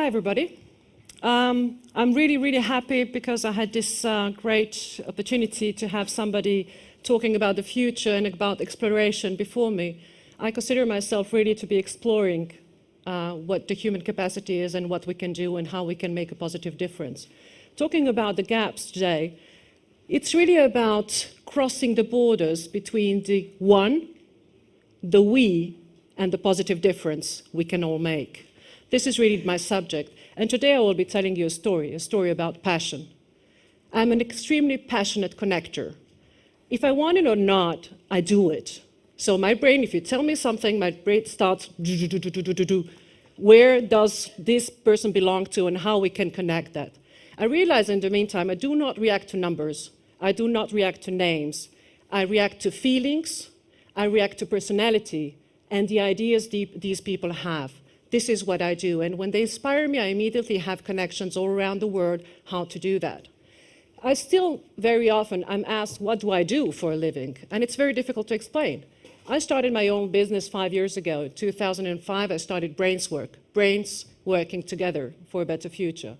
Hi, everybody. I'm really, really happy because I had this great opportunity to have somebody talking about the future and about exploration before me. I consider myself really to be exploring what the human capacity is and what we can do and how we can make a positive difference. Talking about the gaps today, it's really about crossing the borders between the one, the we, and the positive difference we can all make. This is really my subject. And today I will be telling you a story about passion. I'm an extremely passionate connector. If I want it or not, I do it. So my brain, if you tell me something, my brain starts, where does this person belong to and how we can connect that. I realize in the meantime, I do not react to numbers. I do not react to names. I react to feelings. I react to personality and the ideas these people have. This is what I do, and when they inspire me, I immediately have connections all around the world how to do that. I still, very often, I'm asked, what do I do for a living? And it's very difficult to explain. I started my own business 5 years ago. In 2005, I started Brainswork, brains working together for a better future.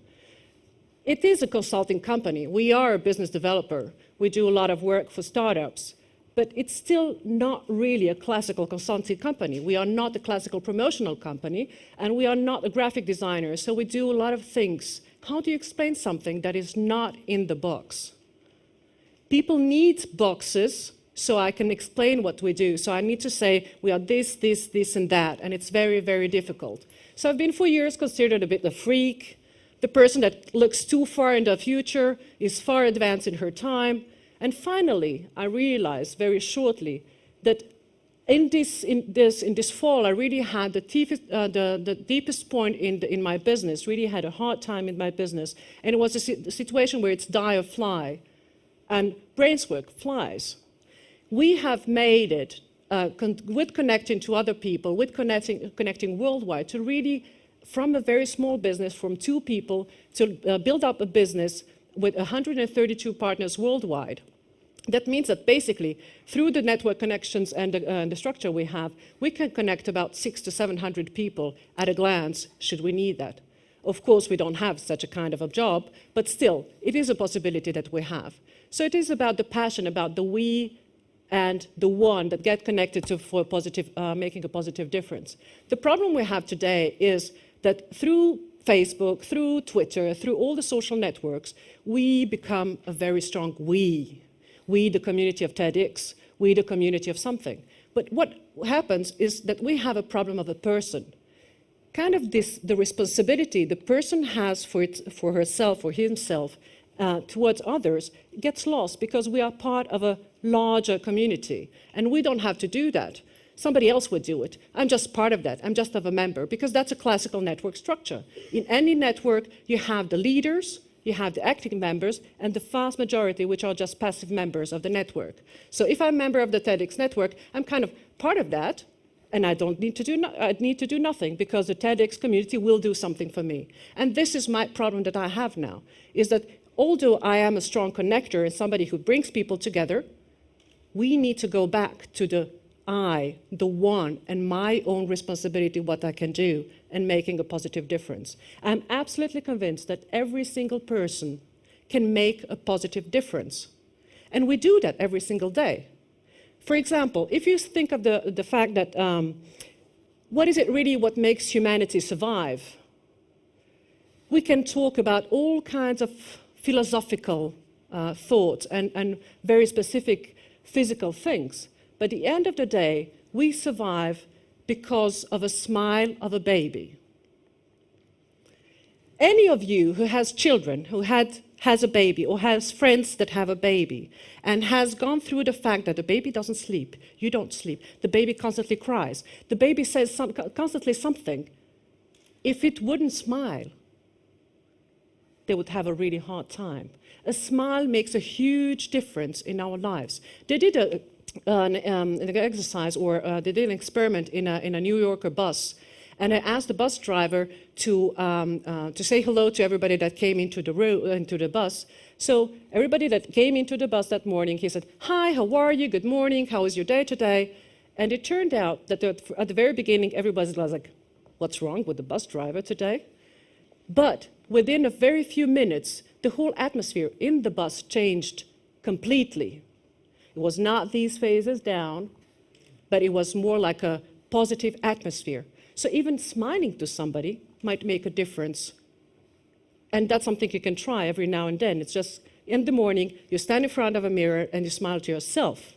It is a consulting company. We are a business developer. We do a lot of work for startups. But it's still not really a classical consulting company. We are not a classical promotional company, and we are not a graphic designer, so we do a lot of things. How do you explain something that is not in the box? People need boxes so I can explain what we do. So I need to say, we are this, this, this, and that, and it's very, very difficult. So I've been for years considered a bit a freak, the person that looks too far in the future, is far advanced in her time. And finally, I realized very shortly that in this fall, I really had the deepest point in my business, really had a hard time in my business. And it was a situation where it's die or fly. And Brainswork flies. We have made it, with connecting to other people, with connecting worldwide, to really, from a very small business, from 2 people, to build up a business with 132 partners worldwide. That means that basically, through the network connections and the structure we have, we can connect about 600 to 700 people at a glance, should we need that. Of course, we don't have such a kind of a job, but still, it is a possibility that we have. So it is about the passion, about the we and the one that get connected to for making a positive difference. The problem we have today is that through Facebook, through Twitter, through all the social networks, we become a very strong we. We, the community of TEDx, we, the community of something. But what happens is that we have a problem of a person. Kind of the responsibility the person has for herself or himself towards others gets lost because we are part of a larger community. And we don't have to do that. Somebody else would do it. I'm just part of that. I'm just a member, because that's a classical network structure. In any network, you have the leaders, you have the active members, and the vast majority, which are just passive members of the network. So if I'm a member of the TEDx network, I'm kind of part of that, and I need to do nothing, because the TEDx community will do something for me. And this is my problem that I have now, is that although I am a strong connector and somebody who brings people together, we need to go back to the I, the one, and my own responsibility, what I can do, and making a positive difference. I'm absolutely convinced that every single person can make a positive difference. And we do that every single day. For example, if you think of the fact that what is it really what makes humanity survive? We can talk about all kinds of philosophical thoughts and very specific physical things. But at the end of the day, we survive because of a smile of a baby. Any of you who has children, who has a baby, or has friends that have a baby, and has gone through the fact that the baby doesn't sleep, you don't sleep, the baby constantly cries, the baby says constantly something, if it wouldn't smile, they would have a really hard time. A smile makes a huge difference in our lives. They did an exercise, or they did an experiment in a New Yorker bus, and I asked the bus driver to say hello to everybody that came into the bus. So everybody that came into the bus that morning, he said, "Hi, how are you? Good morning. How was your day today?" And it turned out that at the very beginning, everybody was like, "What's wrong with the bus driver today?" But within a very few minutes, the whole atmosphere in the bus changed completely. It was not these phases down, but it was more like a positive atmosphere. So even smiling to somebody might make a difference. And that's something you can try every now and then. It's just in the morning, you stand in front of a mirror and you smile to yourself.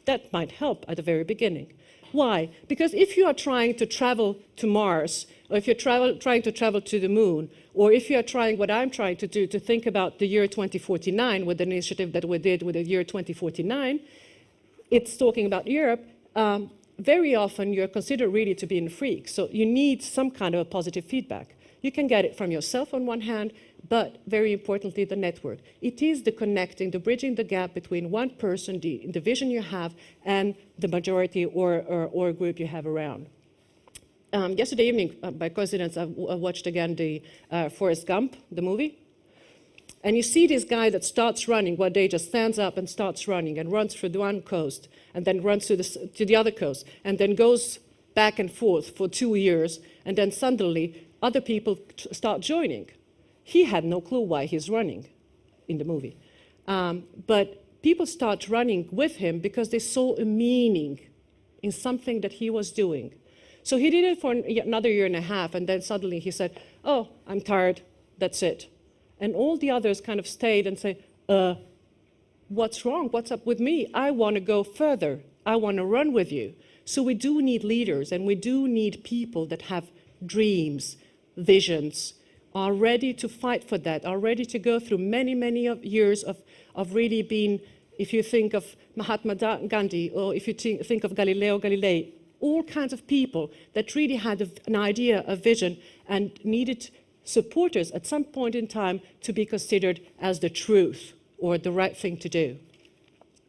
That might help at the very beginning. Why? Because if you are trying to travel to Mars, or if you're trying to travel to the moon, or if you are trying what I'm trying to do, to think about the year 2049 with the initiative that we did with the year 2049, it's talking about Europe, very often you're considered really to be a freak. So you need some kind of a positive feedback. You can get it from yourself on one hand, but very importantly, the network. It is the connecting, the bridging the gap between one person, the vision you have, and the majority or group you have around. Yesterday evening, by coincidence, I watched again the Forrest Gump, the movie. And you see this guy that starts running one day, just stands up and starts running and runs through the one coast and then runs to the other coast and then goes back and forth for 2 years, and then suddenly other people start joining. He had no clue why he's running in the movie. But people start running with him because they saw a meaning in something that he was doing. So he did it for another year and a half, and then suddenly he said, oh, I'm tired, that's it. And all the others kind of stayed and say, what's wrong? What's up with me? I want to go further. I want to run with you. So we do need leaders, and we do need people that have dreams, visions, are ready to fight for that, are ready to go through many, many years of really being, if you think of Mahatma Gandhi, or if you think of Galileo Galilei, all kinds of people that really had an idea, a vision, and needed supporters at some point in time to be considered as the truth or the right thing to do.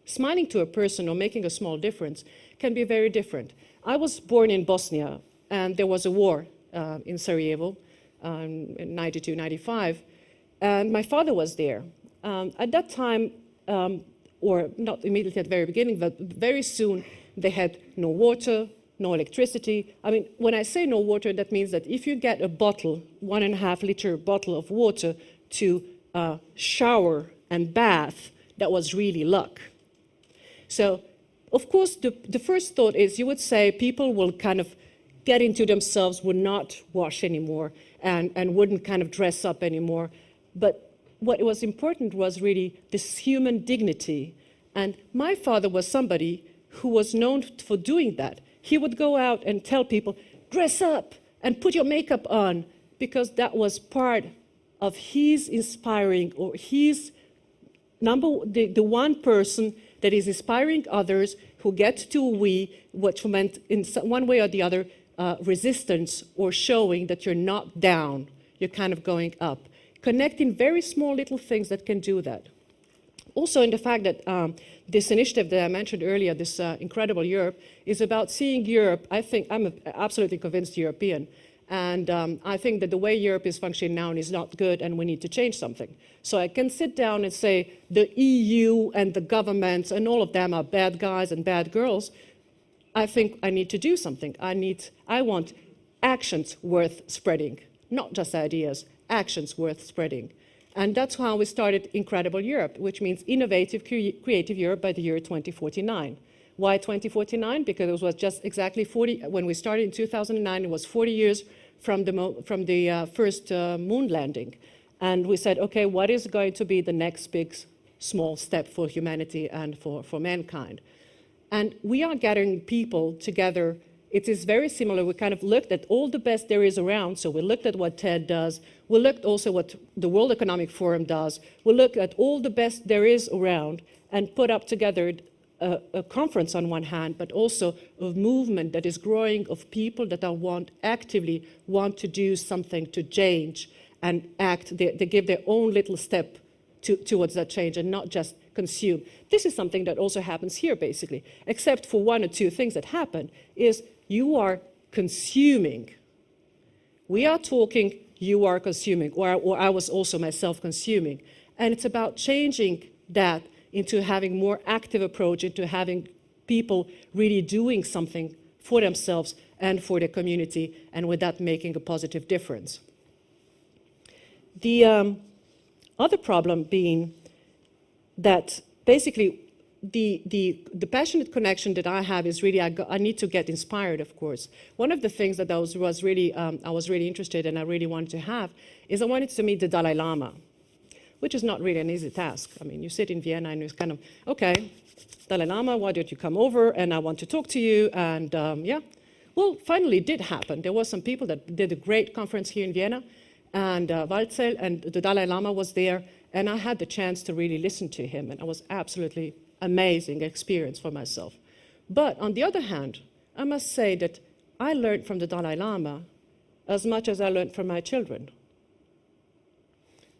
Smiling to a person or making a small difference can be very different. I was born in Bosnia, and there was a war in Sarajevo in 92, 95, and my father was there. At that time, or not immediately at the very beginning, but very soon, they had no water, no electricity. I mean, when I say no water, that means that if you get a bottle, 1.5 liter bottle of water to shower and bath, that was really luck. So, of course, the first thought is you would say people will kind of get into themselves, would not wash anymore, and wouldn't kind of dress up anymore. But what was important was really this human dignity. And my father was somebody who was known for doing that. He would go out and tell people, dress up and put your makeup on, because that was part of his inspiring, or his the one person that is inspiring others who get to a we, which meant in one way or the other, resistance or showing that you're not down, you're kind of going up. Connecting very small little things that can do that. Also in the fact that this initiative that I mentioned earlier, this Incredible Europe, is about seeing Europe. I think I'm absolutely convinced European. And I think that the way Europe is functioning now is not good, and we need to change something. So I can sit down and say the EU and the governments and all of them are bad guys and bad girls. I think I need to do something. I want actions worth spreading, not just ideas, actions worth spreading. And that's how we started Incredible Europe, which means innovative, creative Europe by the year 2049. Why 2049? Because it was just exactly 40, when we started in 2009, it was 40 years from the first moon landing. And we said, okay, what is going to be the next big, small step for humanity and for mankind? And we are gathering people together. It is very similar. We kind of looked at all the best there is around. So we looked at what TED does. We looked also what the World Economic Forum does. We looked at all the best there is around and put up together a conference on one hand, but also a movement that is growing of people that actively want to do something to change and act. They give their own little step towards that change and not just consume. This is something that also happens here, basically, except for one or two things that happen, is you are consuming. We are talking, you are consuming, or I was also myself consuming. And it's about changing that into having more active approach, into having people really doing something for themselves and for their community, and with that making a positive difference. The other problem being that basically the passionate connection that I have is really I need to get inspired, of course. One of the things that I was really interested and I really wanted to have is I wanted to meet the Dalai Lama, which is not really an easy task. I mean, you sit in Vienna and it's kind of, okay, Dalai Lama, why don't you come over and I want to talk to you, and yeah. Well, finally it did happen. There were some people that did a great conference here in Vienna, and Walzel, and the Dalai Lama was there, and I had the chance to really listen to him, and it was absolutely amazing experience for myself. But on the other hand, I must say that I learned from the Dalai Lama as much as I learned from my children.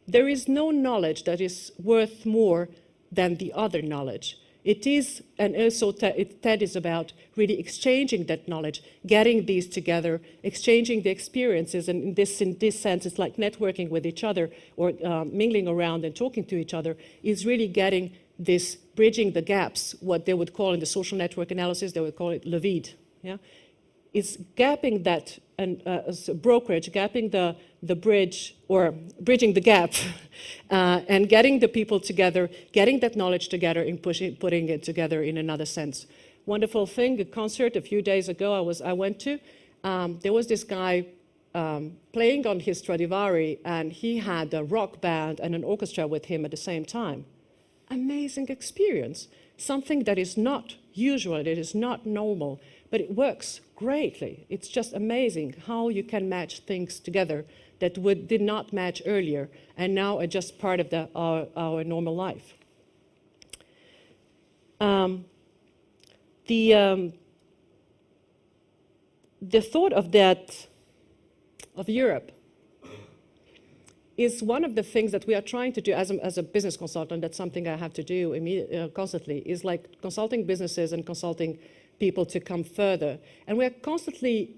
There is no knowledge that is worth more than the other knowledge. It is, and also TED is about really exchanging that knowledge, getting these together, exchanging the experiences, and in this sense, it's like networking with each other, or mingling around and talking to each other, is really getting this, bridging the gaps, what they would call in the social network analysis, they would call it le vide. Yeah? It's gapping that, and as a brokerage, gapping the bridge, or bridging the gap, and getting the people together, getting that knowledge together, and putting it together in another sense. Wonderful thing, a concert a few days ago I went to, there was this guy playing on his Stradivari, and he had a rock band and an orchestra with him at the same time. Amazing experience, something that is not usual, that is not normal, but it works greatly. It's just amazing how you can match things together that did not match earlier, and now are just part of our normal life. The thought of that, of Europe, is one of the things that we are trying to do as a business consultant. That's something I have to do constantly, is like consulting businesses and consulting people to come further. And we're constantly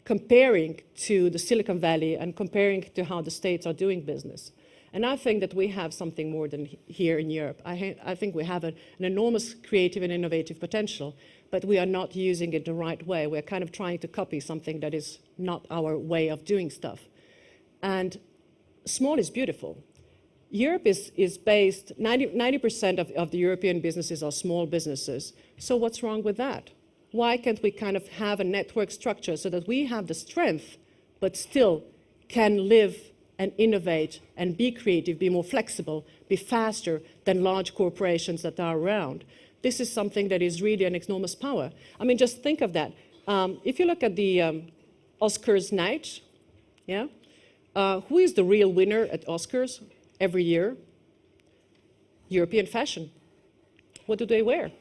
comparing to the Silicon Valley and comparing to how the States are doing business. And I think that we have something more than here in Europe. I think we have an enormous creative and innovative potential, but we are not using it the right way. We're kind of trying to copy something that is not our way of doing stuff. And small is beautiful. Europe is based, 90% of the European businesses are small businesses. So what's wrong with that? Why can't we kind of have a network structure so that we have the strength, but still can live and innovate and be creative, be more flexible, be faster than large corporations that are around? This is something that is really an enormous power. I mean, just think of that. If you look at the Oscars night, yeah? Who is the real winner at Oscars every year? European fashion. What do they wear?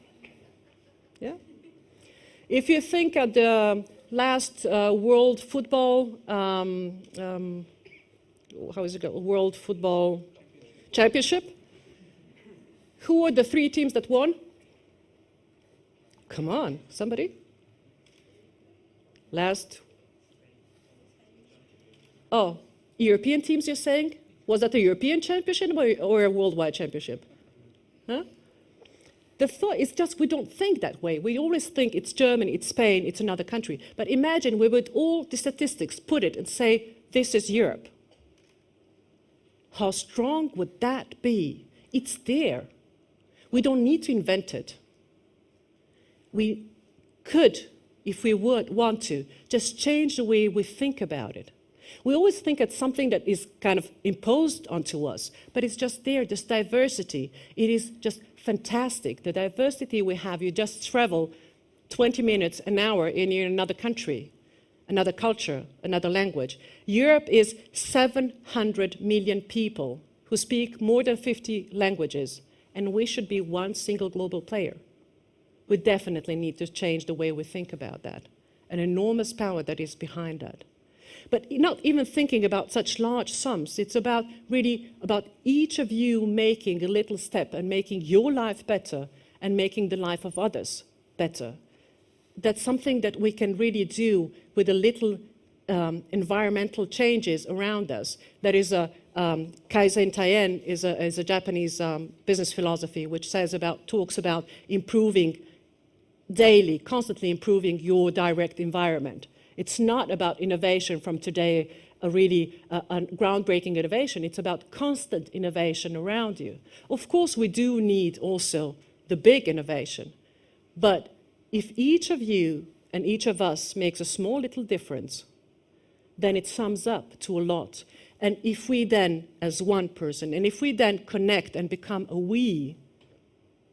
Yeah. If you think at the last World Football, how is it called? World Football Championship, who were the 3 teams that won? Come on, somebody? Oh. European teams, you're saying? Was that a European championship or a worldwide championship? Huh? The thought is just we don't think that way. We always think it's Germany, it's Spain, it's another country. But imagine we would all the statistics put it and say, this is Europe. How strong would that be? It's there. We don't need to invent it. We could, if we would want to, just change the way we think about it. We always think it's something that is kind of imposed onto us, but it's just there, this diversity. It is just fantastic. The diversity we have, you just travel 20 minutes, an hour in another country, another culture, another language. Europe is 700 million people who speak more than 50 languages, and we should be one single global player. We definitely need to change the way we think about that. An enormous power that is behind that. But not even thinking about such large sums. It's about really about each of you making a little step and making your life better and making the life of others better. That's something that we can really do with a little environmental changes around us. That is Kaizen Taien is a Japanese business philosophy which talks about improving daily, constantly improving your direct environment. It's not about innovation from today a really groundbreaking innovation. It's about constant innovation around you. Of course, we do need also the big innovation. But if each of you and each of us makes a small little difference, then it sums up to a lot. And if we then, as one person, and if we then connect and become a we,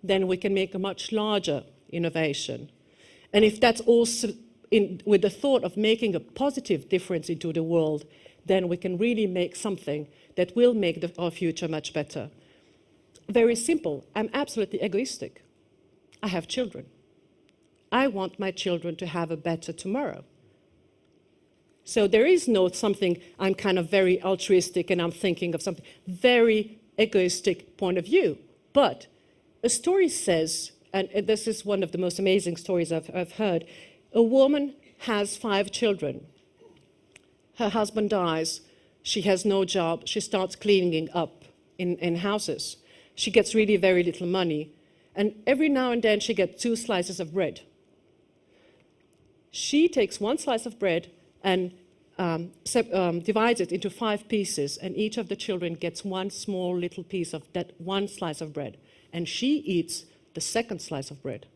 then we can make a much larger innovation. And if that's also with the thought of making a positive difference into the world, then we can really make something that will make our future much better. Very simple. I'm absolutely egoistic. I have children. I want my children to have a better tomorrow. So there is no something I'm kind of very altruistic and I'm thinking of something very egoistic point of view. But a story says, and this is one of the most amazing stories I've heard, a woman has 5 children. Her husband dies. She has no job. She starts cleaning up in houses. She gets really very little money. And every now and then she gets 2 slices of bread. She takes 1 slice of bread and divides it into 5 pieces, and each of the children gets 1 small little piece of that 1 slice of bread. And she eats the 2nd slice of bread.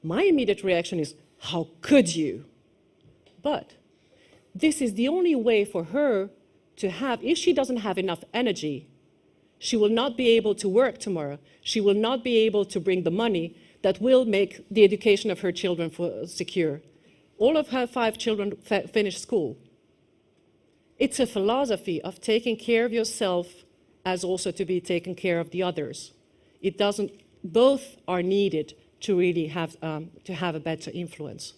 My immediate reaction is, how could you? But this is the only way for her to have, if she doesn't have enough energy, she will not be able to work tomorrow. She will not be able to bring the money that will make the education of her children secure. All of her 5 children finish school. It's a philosophy of taking care of yourself as also to be taking care of the others. It doesn't, both are needed to really have a better influence.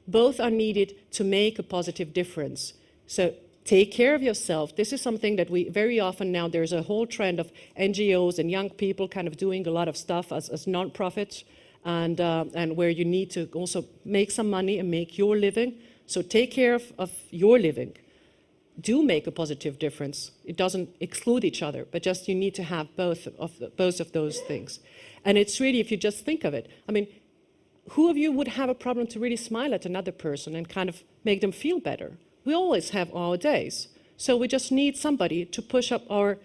Both are needed to make a positive difference. So take care of yourself. This is something that we very often now, there's a whole trend of NGOs and young people kind of doing a lot of stuff as non-profits, and where you need to also make some money and make your living. So take care of your living. Do make a positive difference. It doesn't exclude each other, but just you need to have both of those things. And it's really, if you just think of it, I mean, who of you would have a problem to really smile at another person and kind of make them feel better? We always have our days. So we just need somebody to push up our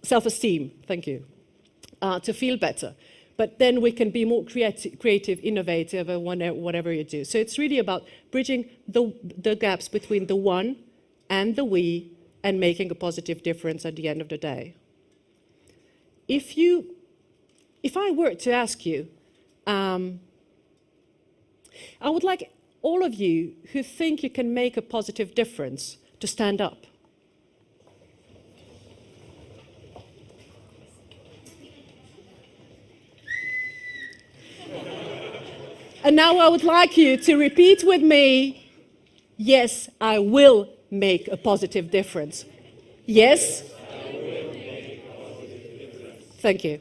self-esteem, thank you, to feel better. But then we can be more creative, innovative, whatever you do. So it's really about bridging the gaps between the one and the we and making a positive difference at the end of the day. If I were to ask you, I would like all of you who think you can make a positive difference to stand up. And now I would like you to repeat with me, yes, I will make a positive difference. Yes? I will make a positive difference. Thank you.